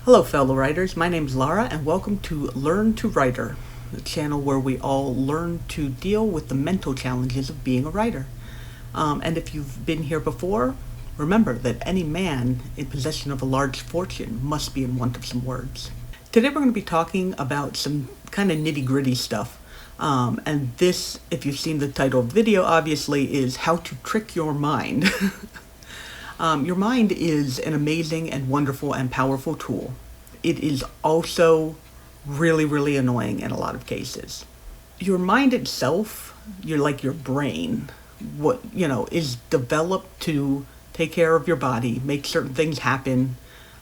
Hello fellow writers, my name's Lara and welcome to Learn to Writer, the channel where we all learn to deal with the mental challenges of being a writer. And if you've been here before, remember that any man in possession of a large fortune must be in want of some words. Today we're going to be talking about some kind of nitty-gritty stuff. And this, if you've seen the title of the video, obviously is How to Trick Your Mind. Your mind is an amazing and wonderful and powerful tool. It is also really, really annoying in a lot of cases. Your mind itself, your brain, is developed to take care of your body, make certain things happen,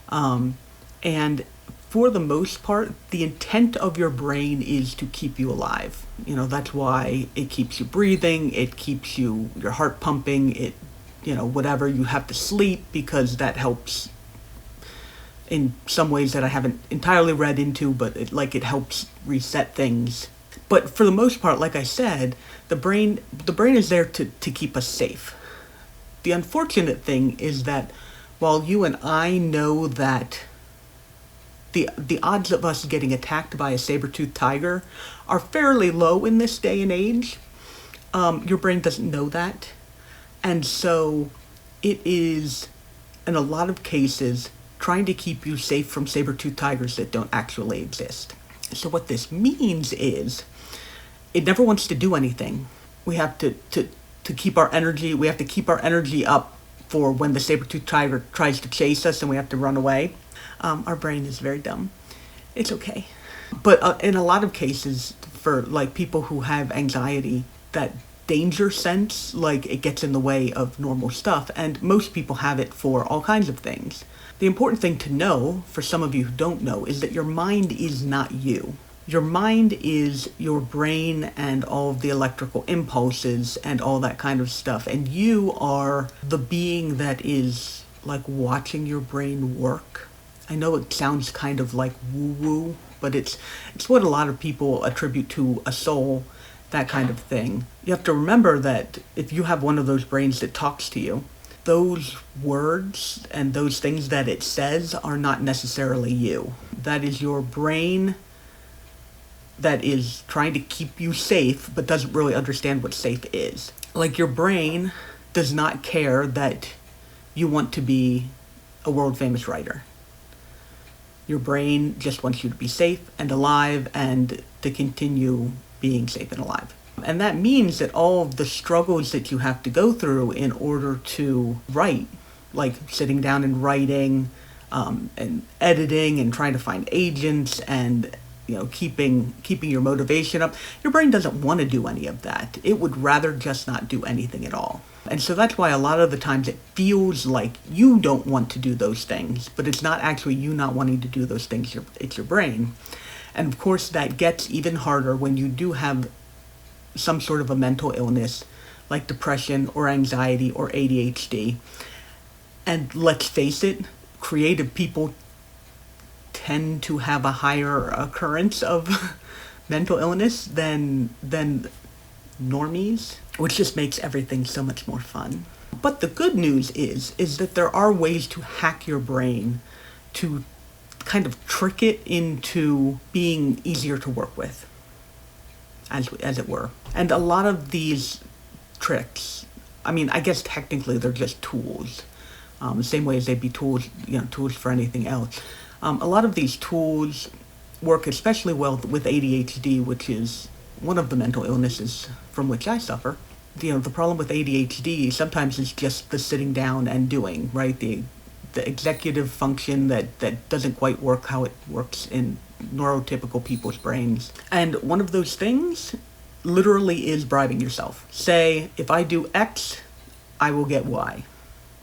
and for the most part, the intent of your brain is to keep you alive. That's why it keeps you breathing, it keeps your heart pumping, whatever, you have to sleep because that helps in some ways that I haven't entirely read into, but it helps reset things. But for the most part, like I said, the brain is there to keep us safe. The unfortunate thing is that while you and I know that the odds of us getting attacked by a saber-toothed tiger are fairly low in this day and age, your brain doesn't know that. And so it is, in a lot of cases, trying to keep you safe from saber-toothed tigers that don't actually exist. So what this means is, it never wants to do anything. We have to keep our energy, we have to keep our energy up for when the saber-toothed tiger tries to chase us and we have to run away. Our brain is very dumb. It's okay. But in a lot of cases, for people who have anxiety, that danger sense, it gets in the way of normal stuff, and most people have it for all kinds of things. The important thing to know, for some of you who don't know, is that your mind is not you. Your mind is your brain and all of the electrical impulses and all that kind of stuff, and you are the being that is watching your brain work. I know it sounds kind of like woo-woo, but it's what a lot of people attribute to a soul, that kind of thing. You have to remember that if you have one of those brains that talks to you, those words and those things that it says are not necessarily you. That is your brain that is trying to keep you safe, but doesn't really understand what safe is. Your brain does not care that you want to be a world-famous writer. Your brain just wants you to be safe and alive and to continue being safe and alive. And that means that all of the struggles that you have to go through in order to write, like sitting down and writing, and editing and trying to find agents and keeping your motivation up, your brain doesn't want to do any of that. It would rather just not do anything at all. And so that's why a lot of the times it feels like you don't want to do those things, but it's not actually you not wanting to do those things, it's your brain. And of course that gets even harder when you do have some sort of a mental illness like depression or anxiety or ADHD. And let's face it, creative people tend to have a higher occurrence of mental illness than normies, which just makes everything so much more fun. But the good news is that there are ways to hack your brain to kind of trick it into being easier to work with, as it were. And a lot of these tricks, I guess technically they're just tools, the same way as they'd be tools for anything else. A lot of these tools work especially well with ADHD, which is one of the mental illnesses from which I suffer. The problem with ADHD sometimes is just the sitting down and doing, right? The executive function that doesn't quite work how it works in neurotypical people's brains. And one of those things literally is bribing yourself. Say, if I do X, I will get Y,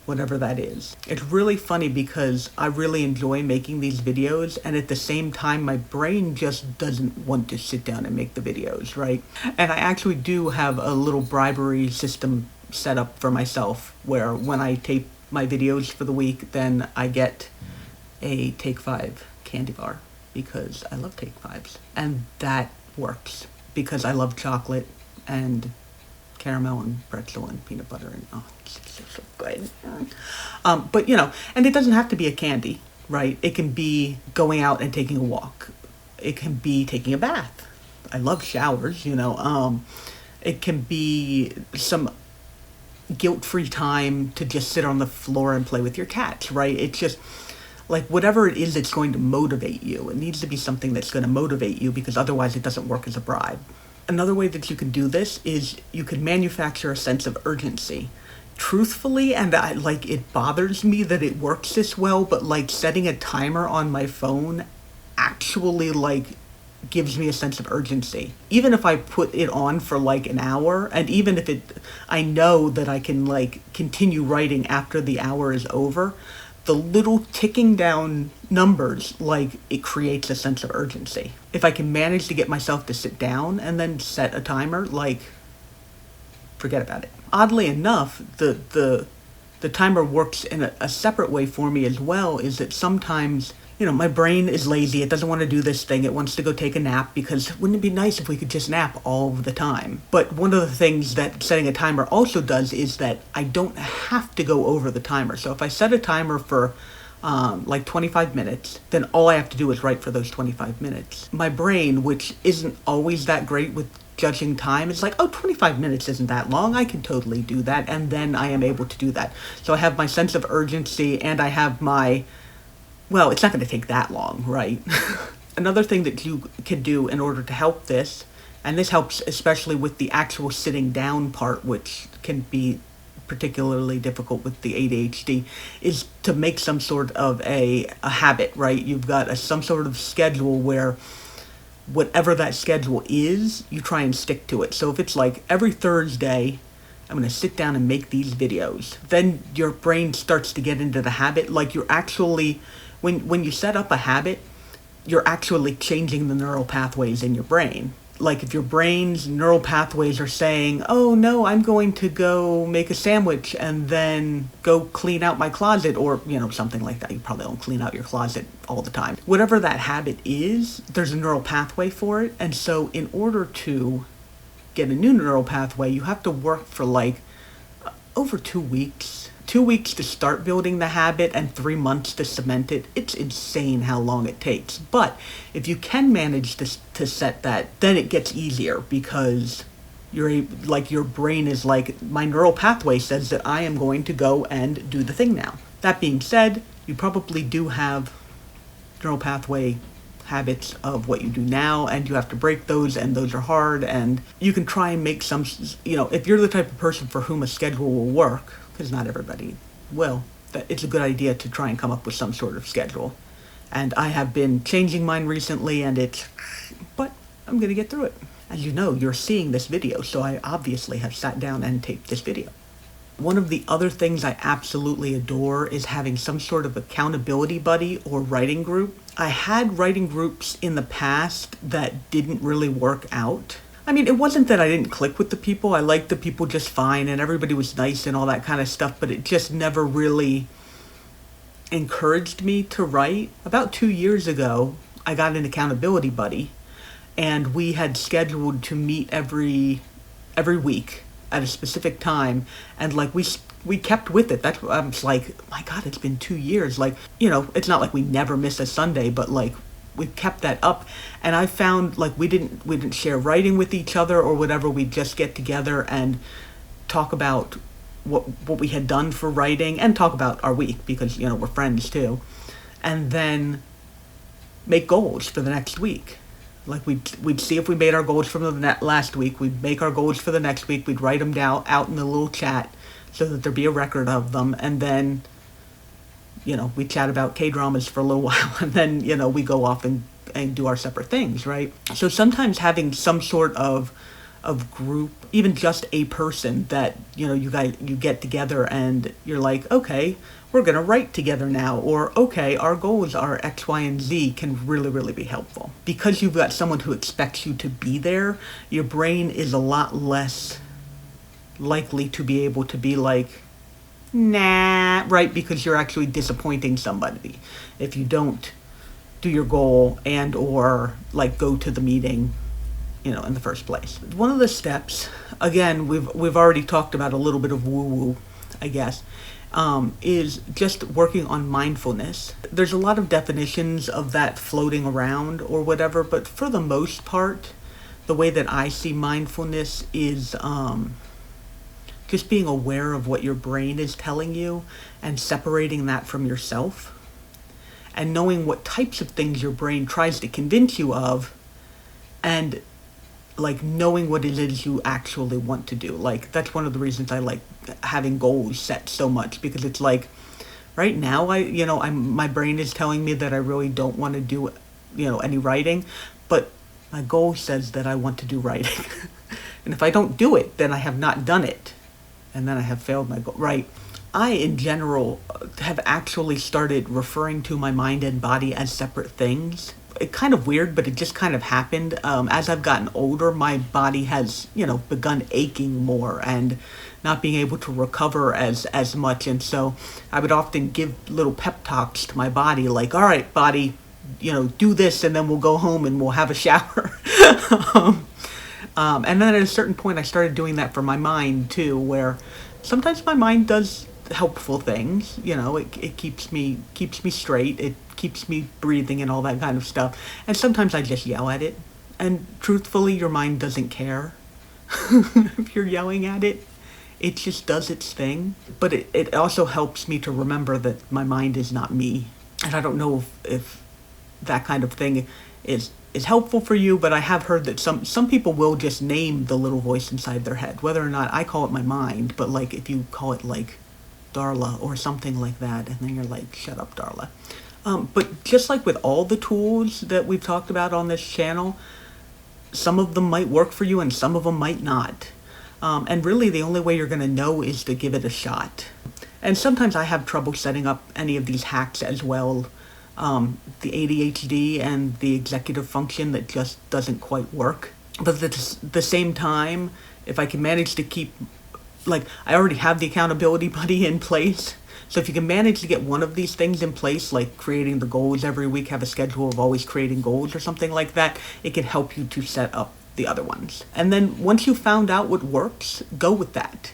whatever that is. It's really funny because I really enjoy making these videos, and at the same time my brain just doesn't want to sit down and make the videos, right? And I actually do have a little bribery system set up for myself where when I tape my videos for the week, then I get a Take 5 candy bar because I love Take 5s. And that works because I love chocolate and caramel and pretzel and peanut butter and it's so good. But and it doesn't have to be a candy. right? It can be going out and taking a walk. It can be taking a bath. I love showers, It can be some guilt-free time to just sit on the floor and play with your cats, right? It's just like whatever it is that's going to motivate you. It needs to be something that's going to motivate you, because otherwise it doesn't work as a bribe. Another way that you can do this is you can manufacture a sense of urgency. Truthfully, and it bothers me that it works this well, but like setting a timer on my phone actually gives me a sense of urgency. Even if I put it on for like an hour, and even if I know that I can continue writing after the hour is over, the little ticking down numbers, it creates a sense of urgency. If I can manage to get myself to sit down and then set a timer, forget about it. Oddly enough, the timer works in a separate way for me as well, is that sometimes my brain is lazy. It doesn't want to do this thing. It wants to go take a nap, because wouldn't it be nice if we could just nap all the time? But one of the things that setting a timer also does is that I don't have to go over the timer. So if I set a timer for 25 minutes, then all I have to do is write for those 25 minutes. My brain, which isn't always that great with judging time, it's 25 minutes isn't that long. I can totally do that. And then I am able to do that. So I have my sense of urgency, and I have my, well, it's not going to take that long, right? Another thing that you can do in order to help this, and this helps especially with the actual sitting down part, which can be particularly difficult with the ADHD, is to make some sort of a habit, right? You've got some sort of schedule where whatever that schedule is, you try and stick to it. So if it's every Thursday, I'm going to sit down and make these videos, then your brain starts to get into the habit. You're actually, when you set up a habit, you're actually changing the neural pathways in your brain. If your brain's neural pathways are saying, oh no, I'm going to go make a sandwich and then go clean out my closet, or, something like that. You probably don't clean out your closet all the time. Whatever that habit is, there's a neural pathway for it. And so in order to get a new neural pathway, you have to work for over 2 weeks. 2 weeks to start building the habit and 3 months to cement it. It's insane how long it takes. But if you can manage to set that, then it gets easier, because your brain is my neural pathway says that I am going to go and do the thing now. That being said, you probably do have neural pathway habits of what you do now, and you have to break those, and those are hard, and you can try and make some, if you're the type of person for whom a schedule will work, because not everybody will, that it's a good idea to try and come up with some sort of schedule. And I have been changing mine recently, but I'm going to get through it. As you know, you're seeing this video, so I obviously have sat down and taped this video. One of the other things I absolutely adore is having some sort of accountability buddy or writing group. I had writing groups in the past that didn't really work out. I mean, it wasn't that I didn't click with the people. I liked the people just fine, and everybody was nice and all that kind of stuff, but it just never really encouraged me to write. About 2 years ago, I got an accountability buddy, and we had scheduled to meet every week at a specific time, and we kept with it. That's, I was my God, it's been 2 years. It's not like we never miss a Sunday, but we kept that up. And I found we didn't share writing with each other or whatever. We'd just get together and talk about what we had done for writing, and talk about our week, because we're friends too, and then make goals for the next week. We'd see if we made our goals from the last week. We'd make our goals for the next week. We'd write them down out in the little chat so that there'd be a record of them, and then we chat about K-dramas for a little while, and then we go off and do our separate things, right? So sometimes having some sort of group, even just a person that you get together and you're okay, we're gonna write together now, or okay, our goals are X, Y, and Z, can really, really be helpful. Because you've got someone who expects you to be there, your brain is a lot less likely to be able to be nah, right? Because you're actually disappointing somebody if you don't do your goal and or go to the meeting in the first place. One of the steps, again, we've already talked about a little bit of woo-woo, I guess, is just working on mindfulness. There's a lot of definitions of that floating around or whatever, but for the most part, the way that I see mindfulness is just being aware of what your brain is telling you and separating that from yourself, and knowing what types of things your brain tries to convince you of, and like knowing what it is you actually want to do. Like, that's one of the reasons I like having goals set so much, because it's like right now my brain is telling me that I really don't want to do any writing, but my goal says that I want to do writing. And if I don't do it, then I have not done it, and then I have failed my goal, right? I, in general, have actually started referring to my mind and body as separate things. It's kind of weird, but it just kind of happened. As I've gotten older, my body has, begun aching more and not being able to recover as much. And so I would often give little pep talks to my body, like, all right, body, do this, and then we'll go home and we'll have a shower. And then at a certain point, I started doing that for my mind too, where sometimes my mind does helpful things. It keeps me straight. It keeps me breathing and all that kind of stuff. And sometimes I just yell at it. And truthfully, your mind doesn't care if you're yelling at it. It just does its thing. But it also helps me to remember that my mind is not me. And I don't know if that kind of thing is helpful for you, but I have heard that some people will just name the little voice inside their head, whether or not I call it my mind, but like if you call it like Darla or something like that, and then you're like, shut up, Darla. But just like with all the tools that we've talked about on this channel, some of them might work for you and some of them might not. And really the only way you're going to know is to give it a shot. And sometimes I have trouble setting up any of these hacks as well. The ADHD and the executive function that just doesn't quite work. But at the same time, if I can manage to keep, like, I already have the accountability buddy in place. So if you can manage to get one of these things in place, like creating the goals every week, have a schedule of always creating goals or something like that, it can help you to set up the other ones. And then once you found out what works, go with that.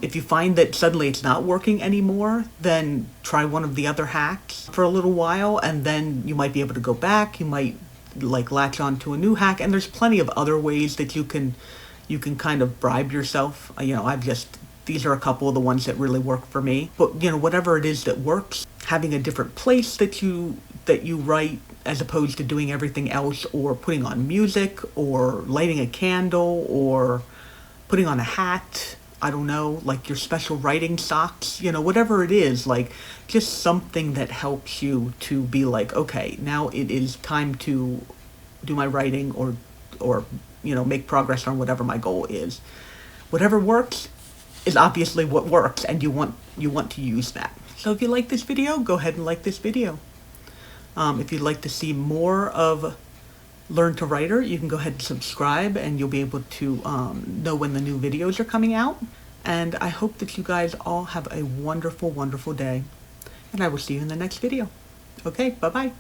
If you find that suddenly it's not working anymore, then try one of the other hacks for a little while, and then you might be able to go back. You might like latch on to a new hack, and there's plenty of other ways that you can kind of bribe yourself. These are a couple of the ones that really work for me. But whatever it is that works, having a different place that you write as opposed to doing everything else, or putting on music, or lighting a candle, or putting on a hat. I don't know, like your special writing socks, whatever it is, like just something that helps you to be like, okay, now it is time to do my writing or make progress on whatever my goal is. Whatever works is obviously what works, and you want to use that. So if you like this video, go ahead and like this video. If you'd like to see more of Learn to Writer, you can go ahead and subscribe, and you'll be able to know when the new videos are coming out. And I hope that you guys all have a wonderful, wonderful day. And I will see you in the next video. Okay, bye-bye.